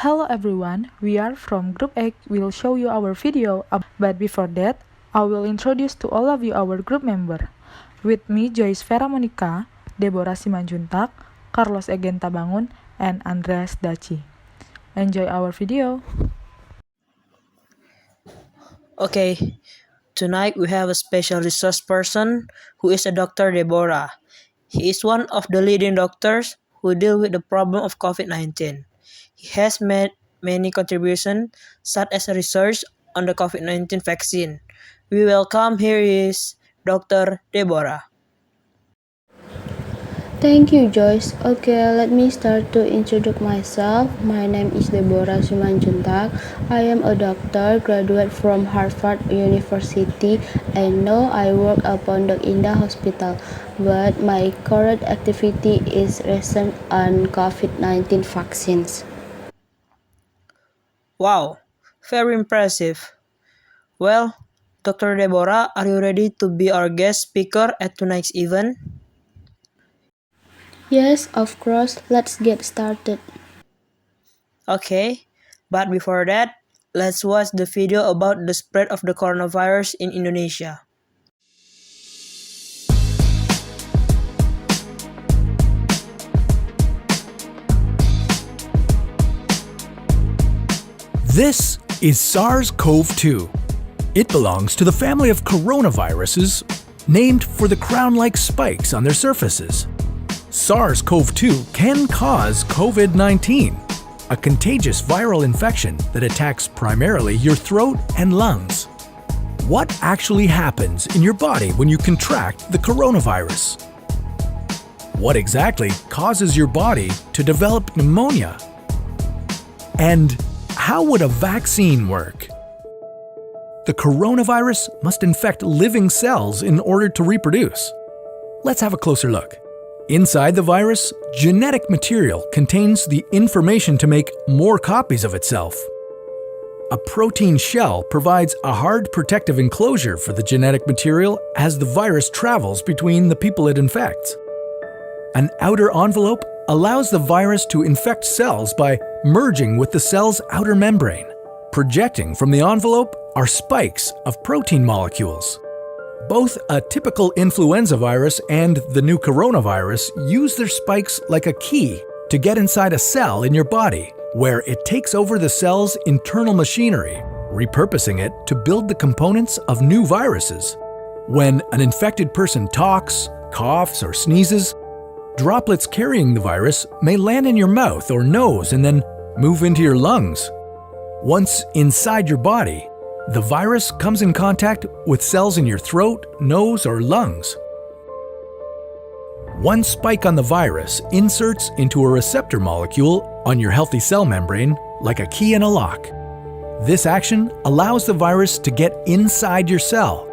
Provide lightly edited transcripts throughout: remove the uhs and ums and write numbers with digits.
Hello everyone, we are from Group A. We'll show you our video, but before that, I will introduce to all of you our group member. With me, Joyce Vera Monica, Deborah Simanjuntak, Carlos Egen Tabangun, and Andreas Daci. Enjoy our video. Okay, tonight we have a special resource person who is a Dr. Deborah. He is one of the leading doctors who deal with the problem of COVID-19. He has made many contributions, such as a research on the COVID-19 vaccine. We welcome here is Dr. Deborah. Thank you, Joyce. Okay, let me start to introduce myself. My name is Deborah Simanjuntak. I am a doctor, graduate from Harvard University, and now I work at Pondok Indah Hospital. But my current activity is research on COVID-19 vaccines. Wow, very impressive. Well, Dr. Deborah, are you ready to be our guest speaker at tonight's event? Yes, of course. Let's get started. Okay, but before that, let's watch the video about the spread of the coronavirus in Indonesia. This is SARS-CoV-2. It belongs to the family of coronaviruses named for the crown-like spikes on their surfaces. SARS-CoV-2 can cause COVID-19, a contagious viral infection that attacks primarily your throat and lungs. What actually happens in your body when you contract the coronavirus? What exactly causes your body to develop pneumonia? And how would a vaccine work? The coronavirus must infect living cells in order to reproduce. Let's have a closer look. Inside the virus, genetic material contains the information to make more copies of itself. A protein shell provides a hard protective enclosure for the genetic material as the virus travels between the people it infects. An outer envelope allows the virus to infect cells by merging with the cell's outer membrane. Projecting from the envelope are spikes of protein molecules. Both a typical influenza virus and the new coronavirus use their spikes like a key to get inside a cell in your body, where it takes over the cell's internal machinery, repurposing it to build the components of new viruses. When an infected person talks, coughs, or sneezes, droplets carrying the virus may land in your mouth or nose and then move into your lungs. Once inside your body, the virus comes in contact with cells in your throat, nose, or lungs. One spike on the virus inserts into a receptor molecule on your healthy cell membrane like a key in a lock. This action allows the virus to get inside your cell.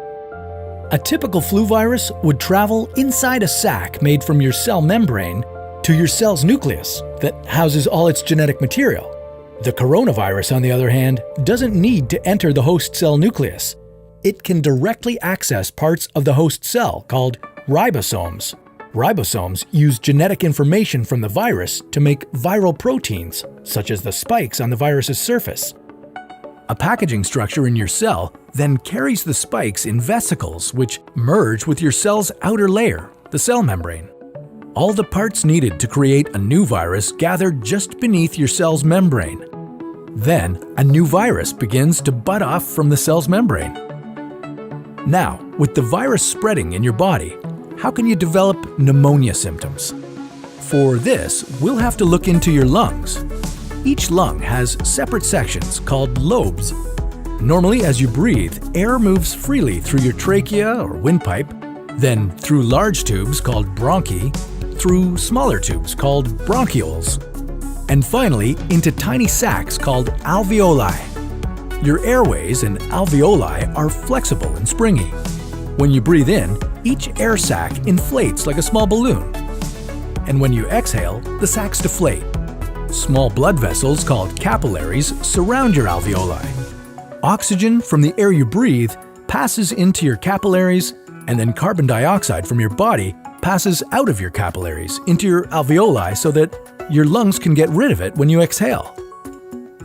A typical flu virus would travel inside a sac made from your cell membrane to your cell's nucleus that houses all its genetic material. The coronavirus, on the other hand, doesn't need to enter the host cell nucleus. It can directly access parts of the host cell called ribosomes. Ribosomes use genetic information from the virus to make viral proteins, such as the spikes on the virus's surface. A packaging structure in your cell then carries the spikes in vesicles which merge with your cell's outer layer, the cell membrane. All the parts needed to create a new virus gather just beneath your cell's membrane. Then, a new virus begins to bud off from the cell's membrane. Now, with the virus spreading in your body, how can you develop pneumonia symptoms? For this, we'll have to look into your lungs. Each lung has separate sections called lobes. Normally, as you breathe, air moves freely through your trachea or windpipe, then through large tubes called bronchi, through smaller tubes called bronchioles, and finally into tiny sacs called alveoli. Your airways and alveoli are flexible and springy. When you breathe in, each air sac inflates like a small balloon. And when you exhale, the sacs deflate. Small blood vessels called capillaries surround your alveoli. Oxygen from the air you breathe passes into your capillaries, and then carbon dioxide from your body passes out of your capillaries into your alveoli so that your lungs can get rid of it when you exhale.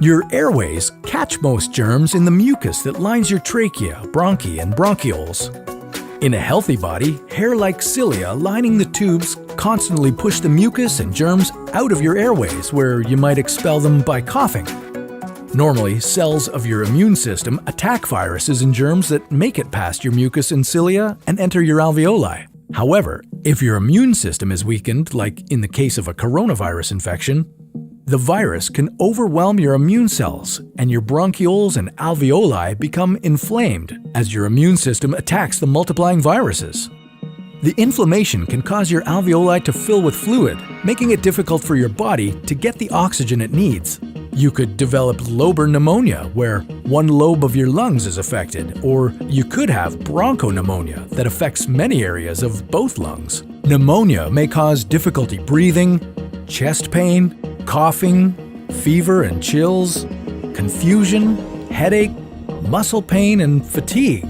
Your airways catch most germs in the mucus that lines your trachea, bronchi, and bronchioles. In a healthy body, hair-like cilia lining the tubes constantly push the mucus and germs out of your airways, where you might expel them by coughing. Normally, cells of your immune system attack viruses and germs that make it past your mucus and cilia and enter your alveoli. However, if your immune system is weakened, like in the case of a coronavirus infection, the virus can overwhelm your immune cells, and your bronchioles and alveoli become inflamed as your immune system attacks the multiplying viruses. The inflammation can cause your alveoli to fill with fluid, making it difficult for your body to get the oxygen it needs. You could develop lobar pneumonia, where one lobe of your lungs is affected, or you could have bronchopneumonia that affects many areas of both lungs. Pneumonia may cause difficulty breathing, chest pain, coughing, fever and chills, confusion, headache, muscle pain, and fatigue.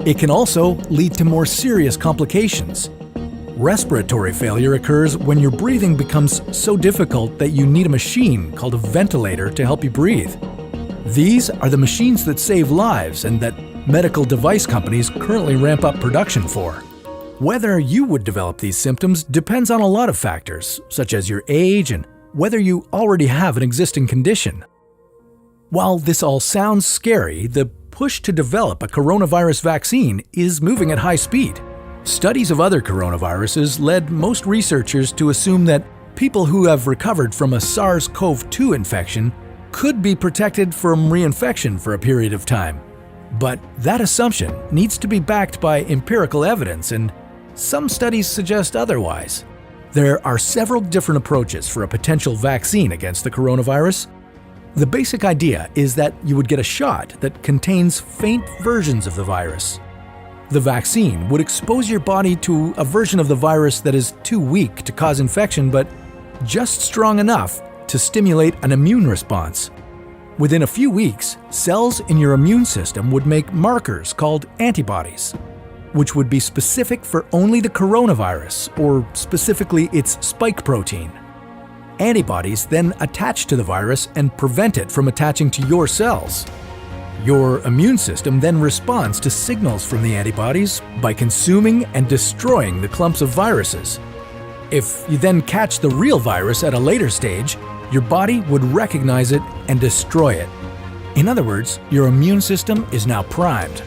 It can also lead to more serious complications. Respiratory failure occurs when your breathing becomes so difficult that you need a machine called a ventilator to help you breathe. These are the machines that save lives and that medical device companies currently ramp up production for. Whether you would develop these symptoms depends on a lot of factors, such as your age and whether you already have an existing condition. While this all sounds scary, the push to develop a coronavirus vaccine is moving at high speed. Studies of other coronaviruses led most researchers to assume that people who have recovered from a SARS-CoV-2 infection could be protected from reinfection for a period of time. But that assumption needs to be backed by empirical evidence, and some studies suggest otherwise. There are several different approaches for a potential vaccine against the coronavirus. The basic idea is that you would get a shot that contains faint versions of the virus. The vaccine would expose your body to a version of the virus that is too weak to cause infection, but just strong enough to stimulate an immune response. Within a few weeks, cells in your immune system would make markers called antibodies, which would be specific for only the coronavirus, or specifically its spike protein. Antibodies then attach to the virus and prevent it from attaching to your cells. Your immune system then responds to signals from the antibodies by consuming and destroying the clumps of viruses. If you then catch the real virus at a later stage, your body would recognize it and destroy it. In other words, your immune system is now primed.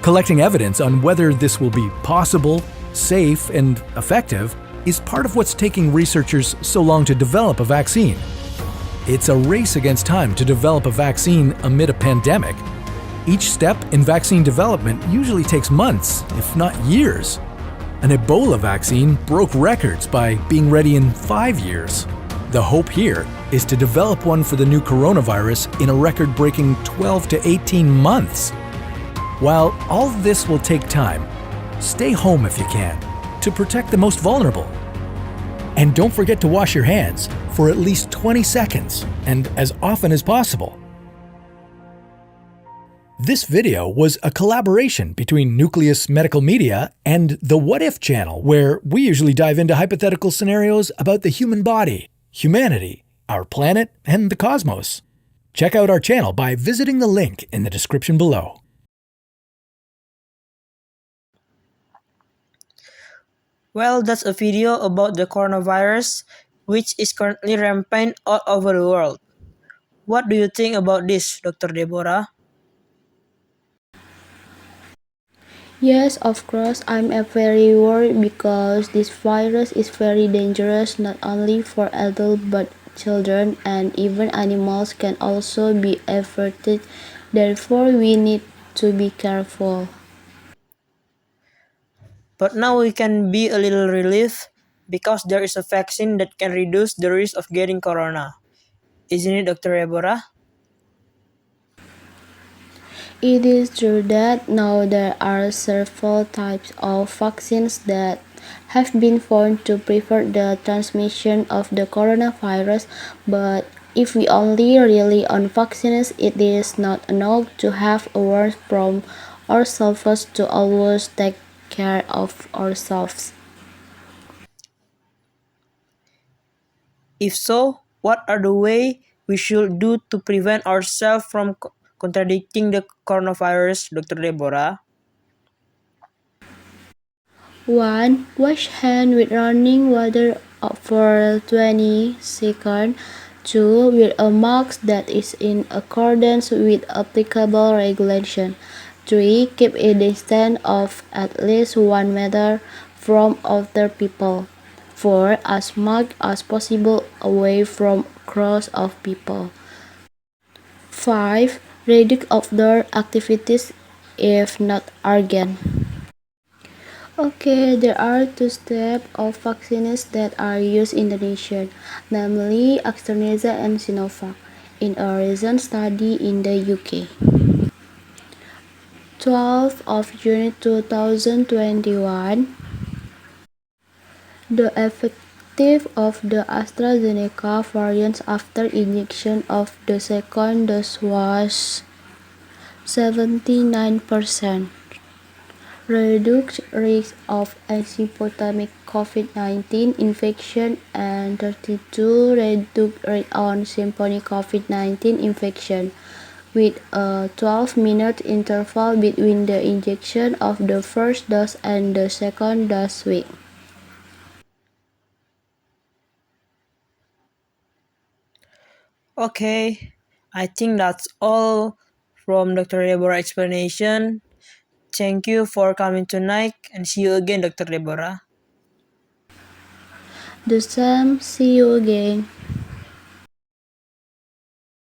Collecting evidence on whether this will be possible, safe, and effective is part of what's taking researchers so long to develop a vaccine. It's a race against time to develop a vaccine amid a pandemic. Each step in vaccine development usually takes months, if not years. An Ebola vaccine broke records by being ready in 5 years. The hope here is to develop one for the new coronavirus in a record-breaking 12 to 18 months. While all of this will take time, stay home if you can, to protect the most vulnerable. And don't forget to wash your hands for at least 20 seconds and as often as possible. This video was a collaboration between Nucleus Medical Media and the What If channel, where we usually dive into hypothetical scenarios about the human body, humanity, our planet, and the cosmos. Check out our channel by visiting the link in the description below. Well, that's a video about the coronavirus, which is currently rampant all over the world. What do you think about this, Dr. Deborah? Yes, of course, I'm very worried because this virus is very dangerous not only for adults but children and even animals can also be affected. Therefore, we need to be careful. But now we can be a little relieved because there is a vaccine that can reduce the risk of getting corona. Isn't it, Dr. Deborah? It is true that now there are several types of vaccines that have been found to prevent the transmission of the coronavirus, but if we only rely on vaccines, it is not enough to have awareness from ourselves to always take care of ourselves. If so, what are the ways we should do to prevent ourselves from contradicting the coronavirus, Dr. Deborah? 1. Wash hand with running water for 20 seconds. 2. Wear a mask that is in accordance with applicable regulation. 3. Keep a distance of at least 1 meter from other people. 4. As much as possible away from crowds of people. 5. Reduce outdoor activities if not urgent. Okay, there are two steps of vaccines that are used in the nation, namely AstraZeneca and Sinovac, in a recent study in the UK. 12 of June 2021, the effective of the AstraZeneca variants after injection of the second dose was 79%. Reduced risk of asymptomatic COVID-19 infection and 32 reduced rate on symptomatic COVID-19 infection, with a 12-minute interval between the injection of the first dose and the second dose week. Okay, I think that's all from Dr. Deborah explanation. Thank you for coming tonight and see you again, Dr. Deborah. The same, see you again.